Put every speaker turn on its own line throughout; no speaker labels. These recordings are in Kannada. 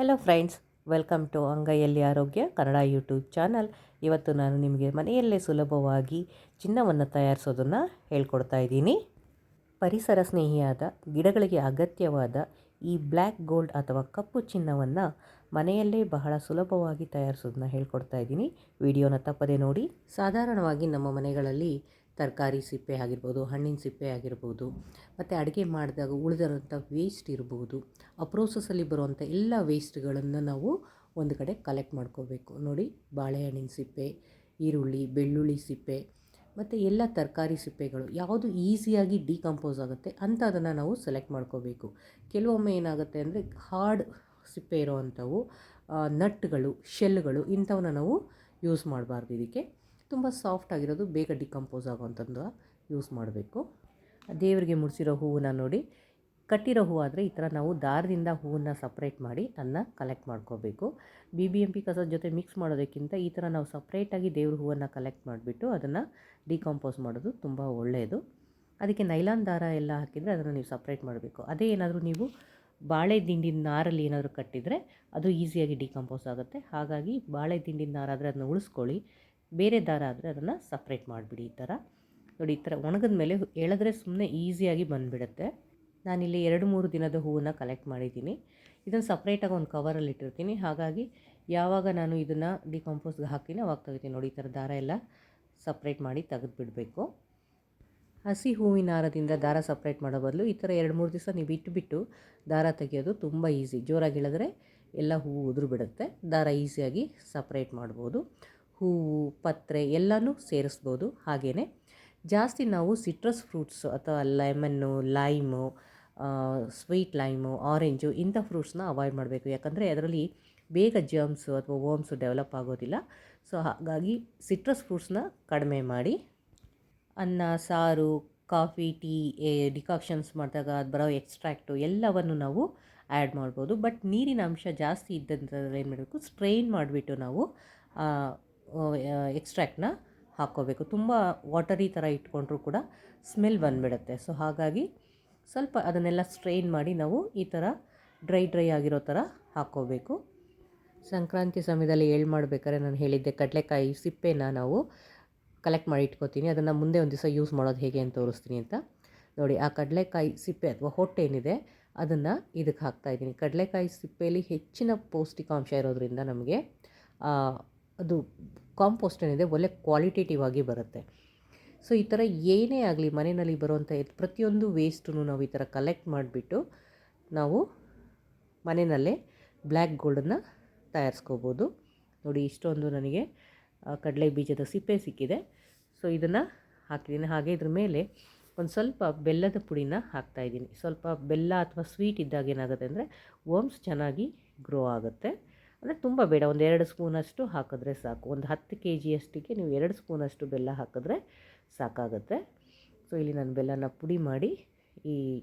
ಹಲೋ ಫ್ರೆಂಡ್ಸ್, ವೆಲ್ಕಮ್ ಟು ಅಂಗೈಯಲ್ಲಿ ಆರೋಗ್ಯ ಕನ್ನಡ ಯೂಟ್ಯೂಬ್ ಚಾನಲ್. ಇವತ್ತು ನಾನು ನಿಮಗೆ ಮನೆಯಲ್ಲೇ ಸುಲಭವಾಗಿ ಚಿನ್ನವನ್ನು ತಯಾರಿಸೋದನ್ನು ಹೇಳ್ಕೊಡ್ತಾ ಇದ್ದೀನಿ. ಪರಿಸರ ಸ್ನೇಹಿಯಾದ ಗಿಡಗಳಿಗೆ ಅಗತ್ಯವಾದ ಈ ಬ್ಲ್ಯಾಕ್ ಗೋಲ್ಡ್ ಅಥವಾ ಕಪ್ಪು ಚಿನ್ನವನ್ನು ಮನೆಯಲ್ಲೇ ಬಹಳ ಸುಲಭವಾಗಿ ತಯಾರಿಸೋದನ್ನ ಹೇಳ್ಕೊಡ್ತಾ ಇದ್ದೀನಿ. ವಿಡಿಯೋನ ತಪ್ಪದೆ ನೋಡಿ. ಸಾಧಾರಣವಾಗಿ ನಮ್ಮ ಮನೆಗಳಲ್ಲಿ ತರಕಾರಿ ಸಿಪ್ಪೆ ಆಗಿರ್ಬೋದು, ಹಣ್ಣಿನ ಸಿಪ್ಪೆ ಆಗಿರ್ಬೋದು, ಮತ್ತು ಅಡುಗೆ ಮಾಡಿದಾಗ ಉಳಿದಿರೋಂಥ ವೇಸ್ಟ್ ಇರ್ಬೋದು, ಆ ಪ್ರೋಸೆಸ್ಸಲ್ಲಿ ಬರುವಂಥ ಎಲ್ಲ ವೇಸ್ಟ್ಗಳನ್ನು ನಾವು ಒಂದು ಕಡೆ ಕಲೆಕ್ಟ್ ಮಾಡ್ಕೋಬೇಕು. ನೋಡಿ, ಬಾಳೆಹಣ್ಣಿನ ಸಿಪ್ಪೆ, ಈರುಳ್ಳಿ, ಬೆಳ್ಳುಳ್ಳಿ ಸಿಪ್ಪೆ ಮತ್ತು ಎಲ್ಲ ತರಕಾರಿ ಸಿಪ್ಪೆಗಳು ಯಾವುದು ಈಸಿಯಾಗಿ ಡಿಕಂಪೋಸ್ ಆಗುತ್ತೆ ಅಂಥದನ್ನು ನಾವು ಸೆಲೆಕ್ಟ್ ಮಾಡ್ಕೋಬೇಕು. ಕೆಲವೊಮ್ಮೆ ಏನಾಗುತ್ತೆ ಅಂದರೆ ಹಾರ್ಡ್ ಸಿಪ್ಪೆ ಇರೋವಂಥವು, ನಟ್ಗಳು, ಶೆಲ್ಗಳು ಇಂಥವನ್ನ ನಾವು ಯೂಸ್ ಮಾಡಬಾರ್ದು. ಇದಕ್ಕೆ ತುಂಬ ಸಾಫ್ಟ್ ಆಗಿರೋದು, ಬೇಗ ಡಿಕಂಪೋಸ್ ಆಗೋವಂಥದ್ದು ಯೂಸ್ ಮಾಡಬೇಕು. ದೇವರಿಗೆ ಮುಡಿಸಿರೋ ಹೂವನ್ನ ನೋಡಿ, ಕಟ್ಟಿರೋ ಹೂವಾದರೆ ಈ ಥರ ನಾವು ದಾರದಿಂದ ಹೂವನ್ನು ಸಪ್ರೇಟ್ ಮಾಡಿ ಅದನ್ನ ಕಲೆಕ್ಟ್ ಮಾಡ್ಕೋಬೇಕು. BBMP ಕಸದ ಜೊತೆ ಮಿಕ್ಸ್ ಮಾಡೋದಕ್ಕಿಂತ ಈ ಥರ ನಾವು ಸಪ್ರೇಟಾಗಿ ದೇವ್ರ ಹೂವನ್ನು ಕಲೆಕ್ಟ್ ಮಾಡಿಬಿಟ್ಟು ಅದನ್ನು ಡಿಕಂಪೋಸ್ ಮಾಡೋದು ತುಂಬ ಒಳ್ಳೆಯದು. ಅದಕ್ಕೆ ನೈಲಾನ್ ದಾರ ಎಲ್ಲ ಹಾಕಿದರೆ ಅದನ್ನು ನೀವು ಸಪ್ರೇಟ್ ಮಾಡಬೇಕು. ಅದೇ ಏನಾದರೂ ನೀವು ಬಾಳೆ ದಿಂಡಿನ ನಾರಲ್ಲಿ ಏನಾದರೂ ಕಟ್ಟಿದರೆ ಅದು ಈಸಿಯಾಗಿ ಡಿಕಂಪೋಸ್ ಆಗುತ್ತೆ. ಹಾಗಾಗಿ ಬಾಳೆ ದಿಂಡಿನ ನಾರ ಆದರೆ ಅದನ್ನು ಉಳಿಸ್ಕೊಳ್ಳಿ, ಬೇರೆ ದಾರ ಆದರೆ ಅದನ್ನು ಸಪ್ರೇಟ್ ಮಾಡಿಬಿಡಿ. ಈ ಥರ ನೋಡಿ, ಈ ಥರ ಒಣಗಿದ ಮೇಲೆ ಎಳೆದ್ರೆ ಸುಮ್ಮನೆ ಈಸಿಯಾಗಿ ಬಂದುಬಿಡುತ್ತೆ. ನಾನಿಲ್ಲಿ 2-3 ದಿನದ ಹೂವನ್ನು ಕಲೆಕ್ಟ್ ಮಾಡಿದ್ದೀನಿ. ಇದನ್ನು ಸಪ್ರೇಟಾಗಿ ಒಂದು ಕವರಲ್ಲಿ ಇಟ್ಟಿರ್ತೀನಿ. ಹಾಗಾಗಿ ಯಾವಾಗ ನಾನು ಇದನ್ನು ಡಿಕಂಪೋಸ್ಗೆ ಹಾಕ್ತೀನಿ ಅವಾಗ ತೆಗಿತೀನಿ. ನೋಡಿ, ಈ ಥರ ದಾರ ಎಲ್ಲ ಸಪ್ರೇಟ್ ಮಾಡಿ ತೆಗೆದುಬಿಡಬೇಕು. ಹಸಿ ಹೂವಿನ ಹಾರದಿಂದ ದಾರ ಸಪ್ರೇಟ್ ಮಾಡೋ ಬದಲು ಈ ಥರ 2-3 ದಿವಸ ನೀವು ಇಟ್ಟುಬಿಟ್ಟು ದಾರ ತೆಗೆಯೋದು ತುಂಬ ಈಸಿ. ಜೋರಾಗಿ ಎಳೆದ್ರೆ ಎಲ್ಲ ಹೂವು ಉದುರು ಬಿಡುತ್ತೆ. ದಾರ ಈಸಿಯಾಗಿ ಸಪ್ರೇಟ್ ಮಾಡ್ಬೋದು. ಹೂವು, ಪತ್ರೆ ಎಲ್ಲನೂ ಸೇರಿಸ್ಬೋದು. ಹಾಗೆಯೇ ಜಾಸ್ತಿ ನಾವು ಸಿಟ್ರಸ್ ಫ್ರೂಟ್ಸು ಅಥವಾ lemon, lime, sweet lime, orange ಇಂಥ ಫ್ರೂಟ್ಸ್ನ ಅವಾಯ್ಡ್ ಮಾಡಬೇಕು. ಯಾಕಂದರೆ ಅದರಲ್ಲಿ ಬೇಗ ಜರ್ಮ್ಸು ಅಥವಾ ವರ್ಮ್ಸು ಡೆವಲಪ್ ಆಗೋದಿಲ್ಲ. ಸೊ ಹಾಗಾಗಿ ಸಿಟ್ರಸ್ ಫ್ರೂಟ್ಸ್ನ ಕಡಿಮೆ ಮಾಡಿ ಅನ್ನ, ಸಾರು, ಕಾಫಿ, ಟೀ, ಡಿಕಾಕ್ಷನ್ಸ್ ಮಾಡಿದಾಗ ಅದು ಬರೋ ಎಕ್ಸ್ಟ್ರಾಕ್ಟು ಎಲ್ಲವನ್ನು ನಾವು ಆ್ಯಡ್ ಮಾಡ್ಬೋದು. ಬಟ್ ನೀರಿನ ಅಂಶ ಜಾಸ್ತಿ ಇದ್ದಂಥದ್ದು ಏನು ಮಾಡಬೇಕು, ಸ್ಟ್ರೈನ್ ಮಾಡಿಬಿಟ್ಟು ನಾವು ಎಕ್ಸ್ಟ್ರಾಕ್ಟ್ನ ಹಾಕ್ಕೋಬೇಕು. ತುಂಬ ವಾಟರಿ ಥರ ಇಟ್ಕೊಂಡ್ರೂ ಕೂಡ ಸ್ಮೆಲ್ ಬಂದುಬಿಡುತ್ತೆ. ಸೊ ಹಾಗಾಗಿ ಸ್ವಲ್ಪ ಅದನ್ನೆಲ್ಲ ಸ್ಟ್ರೈನ್ ಮಾಡಿ ನಾವು ಈ ಥರ ಡ್ರೈ ಆಗಿರೋ ಥರ ಹಾಕ್ಕೋಬೇಕು. ಸಂಕ್ರಾಂತಿ ಸಮಯದಲ್ಲಿ ಮಾಡಬೇಕಾದ್ರೆ ನಾನು ಹೇಳಿದ್ದೆ, ಕಡಲೆಕಾಯಿ ಸಿಪ್ಪೆನ ನಾವು ಕಲೆಕ್ಟ್ ಮಾಡಿ ಇಟ್ಕೋತೀನಿ. ಅದನ್ನು ಮುಂದೆ ಒಂದು ದಿವಸ ಯೂಸ್ ಮಾಡೋದು ಹೇಗೆ ಅಂತ ತೋರಿಸ್ತೀನಿ ಅಂತ. ನೋಡಿ, ಆ ಕಡಲೆಕಾಯಿ ಸಿಪ್ಪೆ ಅಥವಾ ಹೊಟ್ಟೆ ಏನಿದೆ ಅದನ್ನು ಇದಕ್ಕೆ ಹಾಕ್ತಾಯಿದ್ದೀನಿ. ಕಡಲೆಕಾಯಿ ಸಿಪ್ಪೆಯಲ್ಲಿ ಹೆಚ್ಚಿನ ಪೌಷ್ಟಿಕಾಂಶ ಇರೋದ್ರಿಂದ ನಮಗೆ ಅದು ಕಾಂಪೋಸ್ಟ್ ಏನಿದೆ ಒಳ್ಳೆ ಕ್ವಾಲಿಟೇಟಿವ್ ಆಗಿ ಬರುತ್ತೆ. ಸೊ ಈ ಥರ ಏನೇ ಆಗಲಿ ಮನೆಯಲ್ಲಿ ಬರುವಂಥ ಪ್ರತಿಯೊಂದು ವೇಸ್ಟನ್ನು ನಾವು ಈ ಥರ ಕಲೆಕ್ಟ್ ಮಾಡಿಬಿಟ್ಟು ನಾವು ಮನೆಯಲ್ಲೇ ಬ್ಲ್ಯಾಕ್ ಗೋಲ್ಡನ್ನು ತಯಾರಿಸ್ಕೋಬೋದು. ನೋಡಿ, ಇಷ್ಟೊಂದು ನನಗೆ ಕಡಲೆ ಬೀಜದ ಸಿಪ್ಪೆ ಸಿಕ್ಕಿದೆ. ಸೊ ಇದನ್ನು ಹಾಕಿದ್ದೀನಿ. ಹಾಗೆ ಇದ್ರ ಮೇಲೆ ಒಂದು ಸ್ವಲ್ಪ ಬೆಲ್ಲದ ಪುಡಿನ ಹಾಕ್ತಾಯಿದ್ದೀನಿ. ಸ್ವಲ್ಪ ಬೆಲ್ಲ ಅಥವಾ ಸ್ವೀಟ್ ಇದ್ದಾಗ ಏನಾಗುತ್ತೆ ಅಂದರೆ ವರ್ಮ್ಸ್ ಚೆನ್ನಾಗಿ ಗ್ರೋ ಆಗುತ್ತೆ. ಅಂದರೆ ತುಂಬ ಬೇಡ, ಒಂದು 2 ಸ್ಪೂನಷ್ಟು ಹಾಕಿದ್ರೆ ಸಾಕು. ಒಂದು 10 kg ನೀವು 2 ಸ್ಪೂನಷ್ಟು ಬೆಲ್ಲ ಹಾಕಿದ್ರೆ ಸಾಕಾಗುತ್ತೆ. ಸೊ ಇಲ್ಲಿ ನಾನು ಬೆಲ್ಲನ ಪುಡಿ ಮಾಡಿ ಈ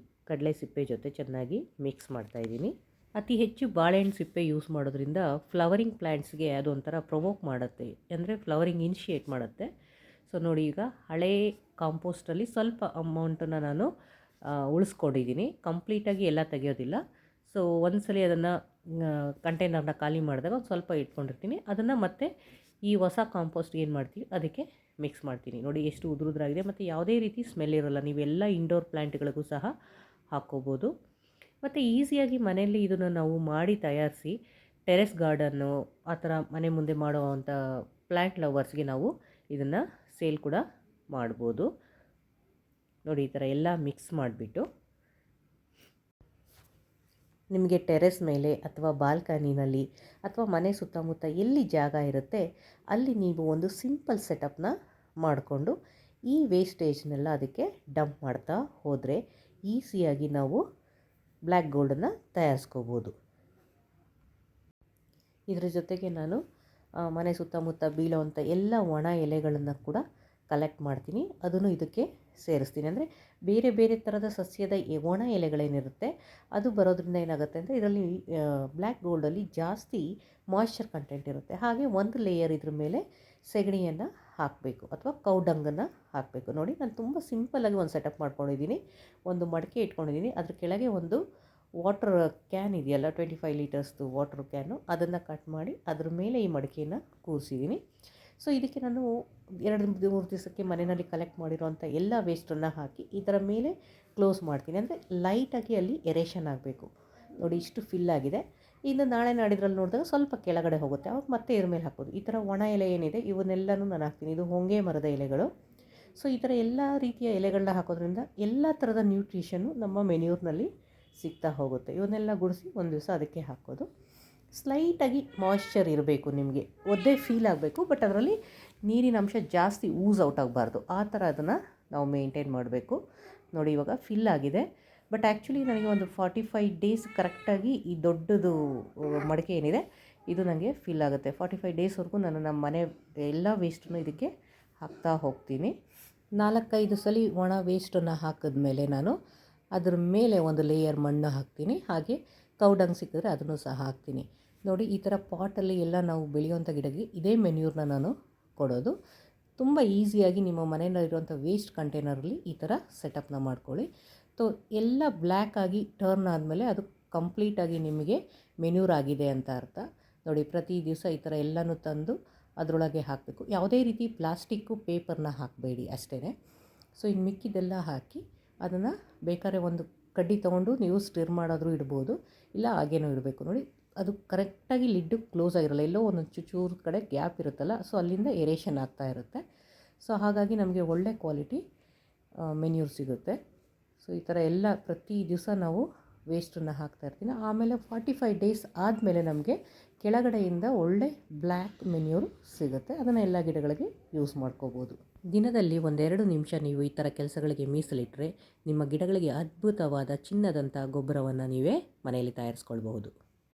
ಕಡಲೆ ಸಿಪ್ಪೆ ಜೊತೆ ಚೆನ್ನಾಗಿ ಮಿಕ್ಸ್ ಮಾಡ್ತಾಯಿದ್ದೀನಿ. ಅತಿ ಹೆಚ್ಚು ಬಾಳೆಹಣ್ಣು ಸಿಪ್ಪೆ ಯೂಸ್ ಮಾಡೋದ್ರಿಂದ ಫ್ಲವರಿಂಗ್ ಪ್ಲ್ಯಾಂಟ್ಸ್ಗೆ ಅದೊಂಥರ ಪ್ರೊವೋಕ್ ಮಾಡುತ್ತೆ, ಅಂದರೆ ಫ್ಲವರಿಂಗ್ ಇನಿಷಿಯೇಟ್ ಮಾಡುತ್ತೆ. ಸೊ ನೋಡಿ, ಈಗ ಹಳೇ ಕಾಂಪೋಸ್ಟಲ್ಲಿ ಸ್ವಲ್ಪ ಅಮೌಂಟನ್ನು ನಾನು ಉಳಿಸ್ಕೊಂಡಿದ್ದೀನಿ. ಕಂಪ್ಲೀಟಾಗಿ ಎಲ್ಲ ತೆಗೆಯೋದಿಲ್ಲ. ಸೊ ಒಂದ್ಸಲಿ ಅದನ್ನು ಕಂಟೈನರ್ನ ಖಾಲಿ ಮಾಡಿದಾಗ ಒಂದು ಸ್ವಲ್ಪ ಇಟ್ಕೊಂಡಿರ್ತೀನಿ. ಅದನ್ನು ಮತ್ತೆ ಈ ಹೊಸ ಕಾಂಪೋಸ್ಟ್ ಏನು ಮಾಡ್ತೀವಿ ಅದಕ್ಕೆ ಮಿಕ್ಸ್ ಮಾಡ್ತೀನಿ. ನೋಡಿ, ಎಷ್ಟು ಉದುರುದ್ರಾಗಿದೆ ಮತ್ತು ಯಾವುದೇ ರೀತಿ ಸ್ಮೆಲ್ ಇರೋಲ್ಲ. ನೀವೆಲ್ಲ ಇಂಡೋರ್ ಪ್ಲ್ಯಾಂಟ್ಗಳಿಗೂ ಸಹ ಹಾಕ್ಕೋಬೋದು. ಮತ್ತು ಈಸಿಯಾಗಿ ಮನೆಯಲ್ಲಿ ಇದನ್ನು ನಾವು ಮಾಡಿ ತಯಾರಿಸಿ ಟೆರೆಸ್ ಗಾರ್ಡನ್ನು ಆ ಥರ ಮನೆ ಮುಂದೆ ಮಾಡುವಂಥ ಪ್ಲ್ಯಾಂಟ್ ಲವರ್ಸ್ಗೆ ನಾವು ಇದನ್ನು ಸೇಲ್ ಕೂಡ ಮಾಡ್ಬೋದು. ನೋಡಿ, ಈ ಥರ ಎಲ್ಲ ಮಿಕ್ಸ್ ಮಾಡಿಬಿಟ್ಟು ನಿಮಗೆ ಟೆರೆಸ್ ಮೇಲೆ ಅಥವಾ ಬಾಲ್ಕನಿನಲ್ಲಿ ಅಥವಾ ಮನೆ ಸುತ್ತಮುತ್ತ ಎಲ್ಲಿ ಜಾಗ ಇರುತ್ತೆ ಅಲ್ಲಿ ನೀವು ಒಂದು ಸಿಂಪಲ್ ಸೆಟಪ್ನ ಮಾಡಿಕೊಂಡು ಈ ವೇಸ್ಟೇಜ್ನೆಲ್ಲ ಅದಕ್ಕೆ ಡಂಪ್ ಮಾಡ್ತಾ ಹೋದರೆ ಈಸಿಯಾಗಿ ನಾವು ಬ್ಲ್ಯಾಕ್ ಗೋಲ್ಡನ್ನು ತಯಾರಿಸ್ಕೋಬೋದು. ಇದರ ಜೊತೆಗೆ ನಾನು ಮನೆ ಸುತ್ತಮುತ್ತ ಬೀಳೋವಂಥ ಎಲ್ಲ ಒಣ ಎಲೆಗಳನ್ನು ಕೂಡ ಕಲೆಕ್ಟ್ ಮಾಡ್ತೀನಿ. ಅದನ್ನು ಇದಕ್ಕೆ ಸೇರಿಸ್ತೀನಿ. ಅಂದರೆ ಬೇರೆ ಬೇರೆ ಥರದ ಸಸ್ಯದ ಒಣ ಎಲೆಗಳೇನಿರುತ್ತೆ ಅದು ಬರೋದ್ರಿಂದ ಏನಾಗುತ್ತೆ ಅಂದರೆ ಇದರಲ್ಲಿ ಬ್ಲ್ಯಾಕ್ ಗೋಲ್ಡಲ್ಲಿ ಜಾಸ್ತಿ ಮಾಯ್ಶ್ಚರ್ ಕಂಟೆಂಟ್ ಇರುತ್ತೆ. ಹಾಗೆ ಒಂದು ಲೇಯರ್ ಇದ್ರ ಮೇಲೆ ಸೆಗಣಿಯನ್ನು ಹಾಕಬೇಕು ಅಥವಾ ಕೌಡಂಗನ್ನು ಹಾಕಬೇಕು. ನೋಡಿ, ನಾನು ತುಂಬ ಸಿಂಪಲ್ಲಾಗಿ ಒಂದು ಸೆಟಪ್ ಮಾಡ್ಕೊಂಡಿದ್ದೀನಿ. ಒಂದು ಮಡಿಕೆ ಇಟ್ಕೊಂಡಿದ್ದೀನಿ, ಅದ್ರ ಕೆಳಗೆ ಒಂದು ವಾಟರ್ ಕ್ಯಾನ್ ಇದೆಯಲ್ಲ 25 ಲೀಟರ್ಸ್ದು ವಾಟರ್ ಕ್ಯಾನು, ಅದನ್ನು ಕಟ್ ಮಾಡಿ ಅದ್ರ ಮೇಲೆ ಈ ಮಡಿಕೆಯನ್ನು ಕೂರಿಸಿದ್ದೀನಿ. ಸೊ ಇದಕ್ಕೆ ನಾನು 2-3 ದಿವಸಕ್ಕೆ ಮನೆಯಲ್ಲಿ ಕಲೆಕ್ಟ್ ಮಾಡಿರೋಂಥ ಎಲ್ಲ ವೇಸ್ಟನ್ನು ಹಾಕಿ ಇದರ ಮೇಲೆ ಕ್ಲೋಸ್ ಮಾಡ್ತೀನಿ. ಅಂದರೆ ಲೈಟಾಗಿ ಅಲ್ಲಿ ಎರೇಷನ್ ಆಗಬೇಕು. ನೋಡಿ ಇಷ್ಟು ಫಿಲ್ ಆಗಿದೆ. ಇನ್ನು ನಾಳೆ ನಾಡಿದ್ರಲ್ಲಿ ನೋಡಿದಾಗ ಸ್ವಲ್ಪ ಕೆಳಗಡೆ ಹೋಗುತ್ತೆ, ಅವಾಗ ಮತ್ತೆ ಇದ್ರ ಮೇಲೆ ಹಾಕೋದು. ಈ ಥರ ಒಣ ಎಲೆ ಏನಿದೆ ಇವನ್ನೆಲ್ಲನೂ ನಾನು ಹಾಕ್ತೀನಿ. ಇದು ಹೊಂಗೆ ಮರದ ಎಲೆಗಳು. ಸೊ ಈ ಥರ ಎಲ್ಲ ರೀತಿಯ ಎಲೆಗಳನ್ನ ಹಾಕೋದ್ರಿಂದ ಎಲ್ಲ ಥರದ ನ್ಯೂಟ್ರಿಷನ್ನು ನಮ್ಮ ಮೆನ್ಯೂರ್ನಲ್ಲಿ ಸಿಗ್ತಾ ಹೋಗುತ್ತೆ. ಇವನ್ನೆಲ್ಲ ಗುಡಿಸಿ ಒಂದು ದಿವಸ ಅದಕ್ಕೆ ಹಾಕೋದು. ಸ್ಲೈಟಾಗಿ ಮಾಯ್ಶ್ಚರ್ ಇರಬೇಕು, ನಿಮಗೆ ಒದ್ದೆ ಫೀಲ್ ಆಗಬೇಕು, ಬಟ್ ಅದರಲ್ಲಿ ನೀರಿನ ಅಂಶ ಜಾಸ್ತಿ ಊಸ್ ಔಟ್ ಆಗಬಾರ್ದು. ಆ ಥರ ಅದನ್ನು ನಾವು ಮೇಂಟೈನ್ ಮಾಡಬೇಕು. ನೋಡಿ ಇವಾಗ ಫಿಲ್ ಆಗಿದೆ. ಬಟ್ ಆ್ಯಕ್ಚುಲಿ ನನಗೆ ಒಂದು 45 ಡೇಸ್ ಕರೆಕ್ಟಾಗಿ ಈ ದೊಡ್ಡದು ಮಡಿಕೆ ಏನಿದೆ ಇದು ನನಗೆ ಫಿಲ್ ಆಗುತ್ತೆ. 45 ಡೇಸ್ವರೆಗೂ ನಾನು ನಮ್ಮ ಮನೆ ಎಲ್ಲ ವೇಸ್ಟನ್ನು ಇದಕ್ಕೆ ಹಾಕ್ತಾ ಹೋಗ್ತೀನಿ. 4-5 ಸಲ ಒಣ ವೇಸ್ಟನ್ನು ಹಾಕಿದ್ಮೇಲೆ ನಾನು ಅದ್ರ ಮೇಲೆ ಒಂದು ಲೇಯರ್ ಮಣ್ಣು ಹಾಕ್ತೀನಿ. ಹಾಗೆ ಕೌಡಂಗ್ ಸಿಕ್ಕಿದ್ರೆ ಅದನ್ನು ಸಹ ಹಾಕ್ತೀನಿ. ನೋಡಿ ಈ ಥರ ಪಾಟಲ್ಲಿ ಎಲ್ಲ ನಾವು ಬೆಳೆಯುವಂಥ ಗಿಡಕ್ಕೆ ಇದೇ ಮೆನ್ಯೂರ್ನ ನಾನು ಕೊಡೋದು. ತುಂಬ ಈಸಿಯಾಗಿ ನಿಮ್ಮ ಮನೆಯಲ್ಲಿರುವಂಥ ವೇಸ್ಟ್ ಕಂಟೈನರಲ್ಲಿ ಈ ಥರ ಸೆಟಪ್ನ ಮಾಡ್ಕೊಳ್ಳಿ. ಎಲ್ಲ ಬ್ಲ್ಯಾಕ್ ಆಗಿ ಟರ್ನ್ ಆದಮೇಲೆ ಅದು ಕಂಪ್ಲೀಟಾಗಿ ನಿಮಗೆ ಮೆನ್ಯೂರ್ ಆಗಿದೆ ಅಂತ ಅರ್ಥ. ನೋಡಿ ಪ್ರತಿ ದಿವಸ ಈ ಥರ ಎಲ್ಲನೂ ತಂದು ಅದರೊಳಗೆ ಹಾಕಬೇಕು. ಯಾವುದೇ ರೀತಿ ಪ್ಲಾಸ್ಟಿಕ್ಕು ಪೇಪರ್ನ ಹಾಕಬೇಡಿ ಅಷ್ಟೇ. ಸೊ ಇನ್ನು ಮಿಕ್ಕಿದೆಲ್ಲ ಹಾಕಿ ಅದನ್ನು ಬೇಕಾದ್ರೆ ಒಂದು ಕಡ್ಡಿ ತೊಗೊಂಡು ನೀವು ಸ್ಟಿರ್ ಮಾಡೋದ್ರೂ ಇಡ್ಬೋದು, ಇಲ್ಲ ಹಾಗೇನೂ ಇಡಬೇಕು. ನೋಡಿ ಅದು ಕರೆಕ್ಟಾಗಿ ಲಿಡ್ಡು ಕ್ಲೋಸ್ ಆಗಿರಲ್ಲ, ಎಲ್ಲೋ ಒಂದೊಂದು ಚೂರು ಕಡೆ ಗ್ಯಾಪ್ ಇರುತ್ತಲ್ಲ, ಸೊ ಅಲ್ಲಿಂದ ಎರೇಷನ್ ಆಗ್ತಾ ಇರುತ್ತೆ. ಸೊ ಹಾಗಾಗಿ ನಮಗೆ ಒಳ್ಳೆ ಕ್ವಾಲಿಟಿ ಮೆನ್ಯೂರ್ ಸಿಗುತ್ತೆ. ಸೊ ಈ ಥರ ಎಲ್ಲ ಪ್ರತಿ ದಿವಸ ನಾವು ವೇಸ್ಟನ್ನು ಹಾಕ್ತಾಯಿರ್ತೀನಿ. ಆಮೇಲೆ 45 ಡೇಸ್ ಆದಮೇಲೆ ನಮಗೆ ಕೆಳಗಡೆಯಿಂದ ಒಳ್ಳೆ ಬ್ಲ್ಯಾಕ್ ಮೆನ್ಯೂರ್ ಸಿಗುತ್ತೆ. ಅದನ್ನು ಎಲ್ಲ ಗಿಡಗಳಿಗೆ ಯೂಸ್ ಮಾಡ್ಕೋಬೋದು. ದಿನದಲ್ಲಿ 1-2 ನಿಮಿಷ ನೀವು ಈ ಥರ ಕೆಲಸಗಳಿಗೆ ಮೀಸಲಿಟ್ಟರೆ ನಿಮ್ಮ ಗಿಡಗಳಿಗೆ ಅದ್ಭುತವಾದ ಚಿನ್ನದಂಥ ಗೊಬ್ಬರವನ್ನು ನೀವೇ ಮನೆಯಲ್ಲಿ ತಯಾರಿಸ್ಕೊಳ್ಬಹುದು.